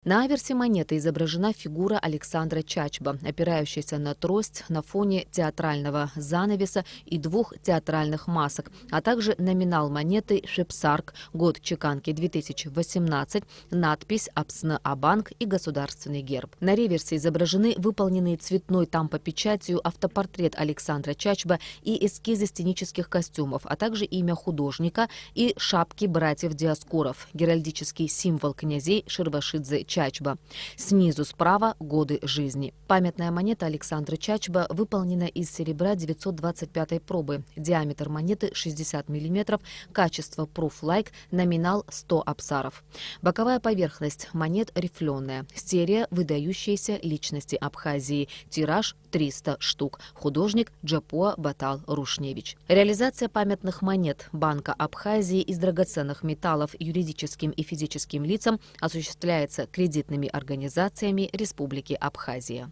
На аверсе монеты изображена фигура Александра Чачба, опирающаяся на трость на фоне театрального занавеса и двух театральных масок, а также номинал монеты «Шепсарк», год чеканки 2018, надпись «Апсна-Абанк» и государственный герб. На реверсе изображены выполненные цветной тампопечатью автопортрет Александра Чачба и эскизы сценических костюмов, а также имя художника и шапки братьев Диаскуров, геральдический символ князей Ширвашидзе Чачба. Снизу справа годы жизни. Памятная монета Александра Чачба выполнена из серебра 925 пробы. Диаметр монеты 60 мм, качество Proof-like, номинал 100 апсаров. Боковая поверхность монет рифленая. Серия «Выдающиеся личности Абхазии». Тираж 300 штук. Художник Джапуа Батал Рушневич. Реализация памятных монет Банка Абхазии из драгоценных металлов юридическим и физическим лицам осуществляется кредитными организациями Республики Абхазия.